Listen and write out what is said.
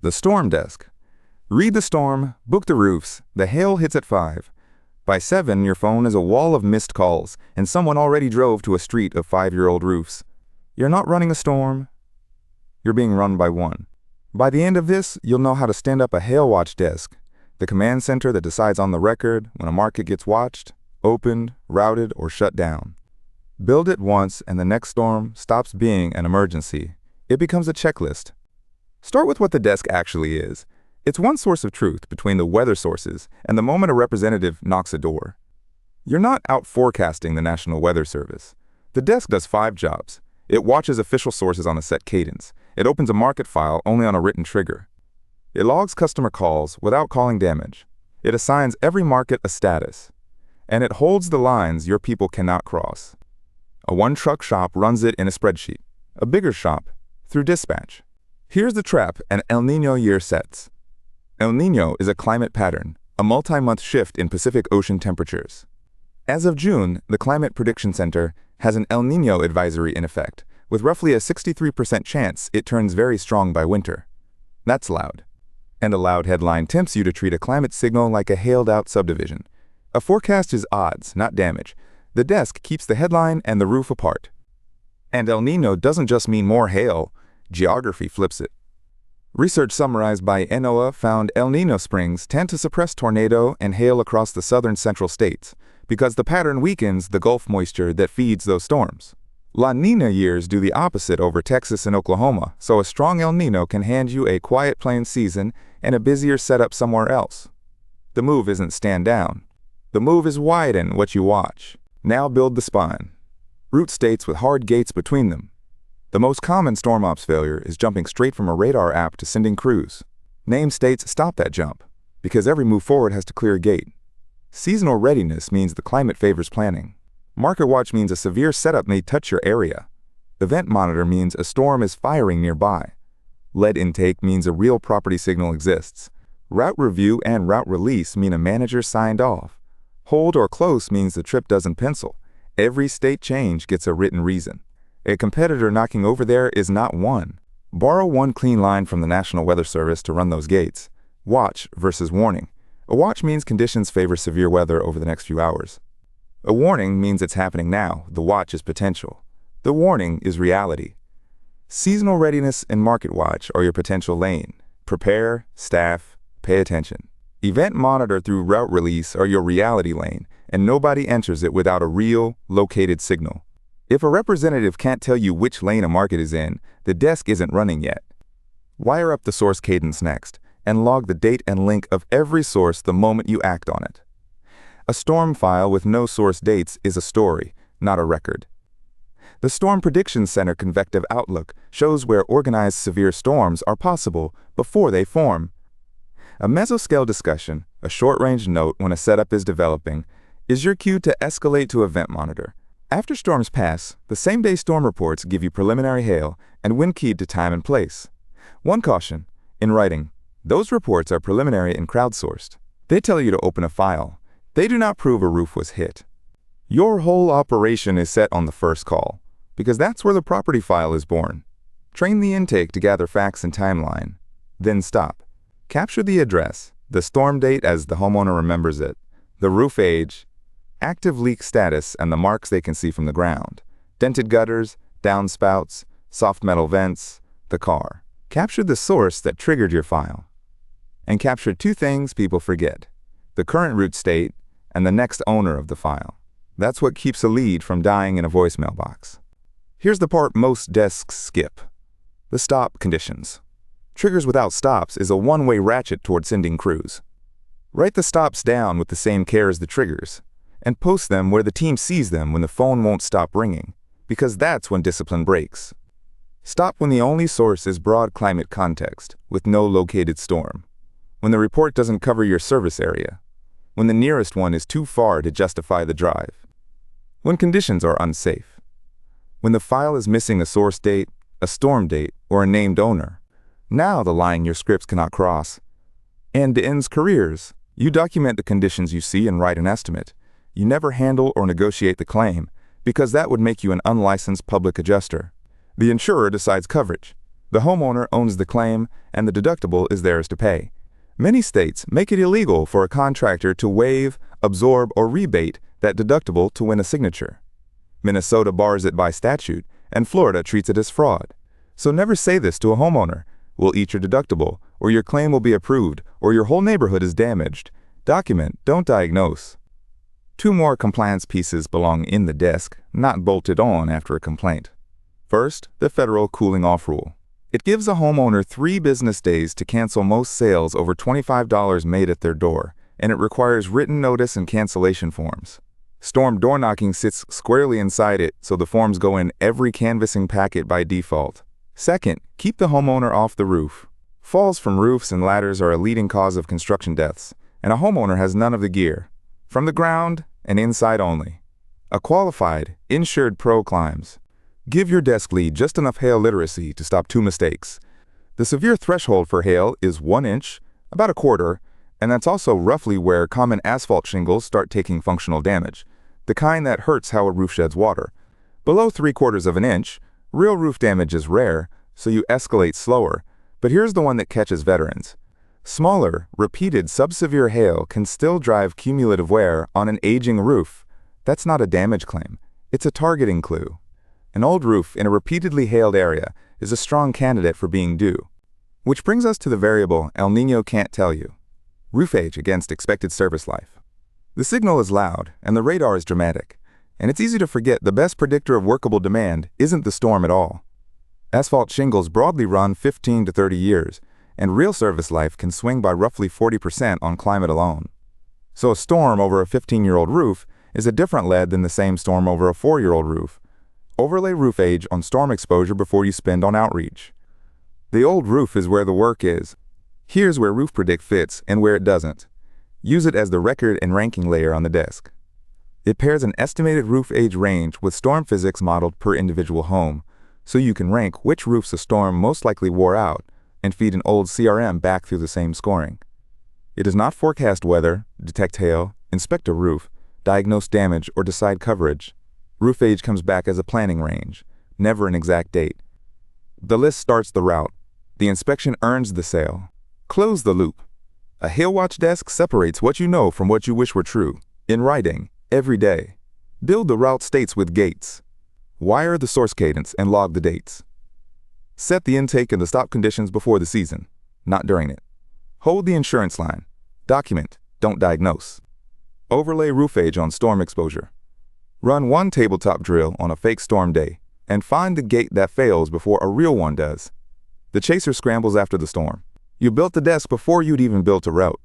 The storm desk. Read the storm, book the roofs, the hail hits at 5. By 7, your phone is a wall of missed calls, and someone already drove to a street of 5-year-old roofs. You're not running a storm. You're being run by one. By the end of this, you'll know how to stand up a hail watch desk, the command center that decides on the record when a market gets watched, opened, routed, or shut down. Build it once and the next storm stops being an emergency. It becomes a checklist. Start with what the desk actually is. It's one source of truth between the weather sources and the moment a representative knocks a door. You're not out forecasting the National Weather Service. The desk does 5 jobs. It watches official sources on a set cadence. It opens a market file only on a written trigger. It logs customer calls without calling damage. It assigns every market a status. And it holds the lines your people cannot cross. A one-truck shop runs it in a spreadsheet. A bigger shop through dispatch. Here's the trap an El Nino year sets. El Nino is a climate pattern, a multi-month shift in Pacific Ocean temperatures. As of June, the Climate Prediction Center has an El Nino advisory in effect, with roughly a 63% chance it turns very strong by winter. That's loud. And a loud headline tempts you to treat a climate signal like a hailed-out subdivision. A forecast is odds, not damage. The desk keeps the headline and the roof apart. And El Nino doesn't just mean more hail. Geography flips it. Research summarized by NOAA found El Nino springs tend to suppress tornado and hail across the southern central states because the pattern weakens the Gulf moisture that feeds those storms. La Nina years do the opposite over Texas and Oklahoma, so a strong El Nino can hand you a quiet plain season and a busier setup somewhere else. The move isn't stand down. The move is widen what you watch. Now build the spine. Route states with hard gates between them. The most common storm ops failure is jumping straight from a radar app to sending crews. Name states stop that jump, because every move forward has to clear a gate. Seasonal readiness means the climate favors planning. Market watch means a severe setup may touch your area. Event monitor means a storm is firing nearby. Lead intake means a real property signal exists. Route review and route release mean a manager signed off. Hold or close means the trip doesn't pencil. Every state change gets a written reason. A competitor knocking over there is not one. Borrow one clean line from the National Weather Service to run those gates. Watch versus warning. A watch means conditions favor severe weather over the next few hours. A warning means it's happening now. The watch is potential. The warning is reality. Seasonal readiness and market watch are your potential lane. Prepare, staff, pay attention. Event monitor through route release are your reality lane, and nobody enters it without a real, located signal. If a representative can't tell you which lane a market is in, the desk isn't running yet. Wire up the source cadence next, and log the date and link of every source the moment you act on it. A storm file with no source dates is a story, not a record. The Storm Prediction Center Convective Outlook shows where organized severe storms are possible before they form. A mesoscale discussion, a short-range note when a setup is developing, is your cue to escalate to Event Monitor. After storms pass, the same-day storm reports give you preliminary hail and when keyed to time and place. One caution, in writing, those reports are preliminary and crowdsourced. They tell you to open a file. They do not prove a roof was hit. Your whole operation is set on the first call, because that's where the property file is born. Train the intake to gather facts and timeline. Then stop. Capture the address, the storm date as the homeowner remembers it, the roof age, active leak status and the marks they can see from the ground, dented gutters, downspouts, soft metal vents, the car. Capture the source that triggered your file. And capture 2 things people forget, the current root state and the next owner of the file. That's what keeps a lead from dying in a voicemail box. Here's the part most desks skip, the stop conditions. Triggers without stops is a one-way ratchet toward sending crews. Write the stops down with the same care as the triggers, and post them where the team sees them when the phone won't stop ringing, because that's when discipline breaks. Stop when the only source is broad climate context, with no located storm. When the report doesn't cover your service area. When the nearest one is too far to justify the drive. When conditions are unsafe. When the file is missing a source date, a storm date, or a named owner. Now the line your scripts cannot cross. End ends careers. You document the conditions you see and write an estimate. You never handle or negotiate the claim, because that would make you an unlicensed public adjuster. The insurer decides coverage. The homeowner owns the claim, and the deductible is theirs to pay. Many states make it illegal for a contractor to waive, absorb, or rebate that deductible to win a signature. Minnesota bars it by statute, and Florida treats it as fraud. So never say this to a homeowner: "We'll eat your deductible," or "Your claim will be approved," or "Your whole neighborhood is damaged." Document, don't diagnose. 2 more compliance pieces belong in the desk, not bolted on after a complaint. First, the federal cooling off rule. It gives a homeowner 3 business days to cancel most sales over $25 made at their door, and it requires written notice and cancellation forms. Storm door knocking sits squarely inside it, so the forms go in every canvassing packet by default. Second, keep the homeowner off the roof. Falls from roofs and ladders are a leading cause of construction deaths, and a homeowner has none of the gear. From the ground and inside only. A qualified, insured pro climbs. Give your desk lead just enough hail literacy to stop 2 mistakes. The severe threshold for hail is 1 inch, about 1/4, and that's also roughly where common asphalt shingles start taking functional damage, the kind that hurts how a roof sheds water. Below 3/4 of an inch, real roof damage is rare, so you escalate slower, but here's the one that catches veterans. Smaller, repeated subsevere hail can still drive cumulative wear on an aging roof. That's not a damage claim, it's a targeting clue. An old roof in a repeatedly hailed area is a strong candidate for being due. Which brings us to the variable El Nino can't tell you. Roof age against expected service life. The signal is loud and the radar is dramatic, and it's easy to forget the best predictor of workable demand isn't the storm at all. Asphalt shingles broadly run 15 to 30 years, and real service life can swing by roughly 40% on climate alone. So a storm over a 15-year-old roof is a different lead than the same storm over a 4-year-old roof. Overlay roof age on storm exposure before you spend on outreach. The old roof is where the work is. Here's where Roof Predict fits and where it doesn't. Use it as the record and ranking layer on the desk. It pairs an estimated roof age range with storm physics modeled per individual home, so you can rank which roofs a storm most likely wore out and feed an old CRM back through the same scoring. It does not forecast weather, detect hail, inspect a roof, diagnose damage, or decide coverage. Roof age comes back as a planning range, never an exact date. The list starts the route. The inspection earns the sale. Close the loop. A Hail Watch desk separates what you know from what you wish were true, in writing, every day. Build the route states with gates. Wire the source cadence and log the dates. Set the intake and the stop conditions before the season, not during it. Hold the insurance line. Document, don't diagnose. Overlay roof age on storm exposure. Run 1 tabletop drill on a fake storm day, and find the gate that fails before a real one does. The chaser scrambles after the storm. You built the desk before you'd even built a route.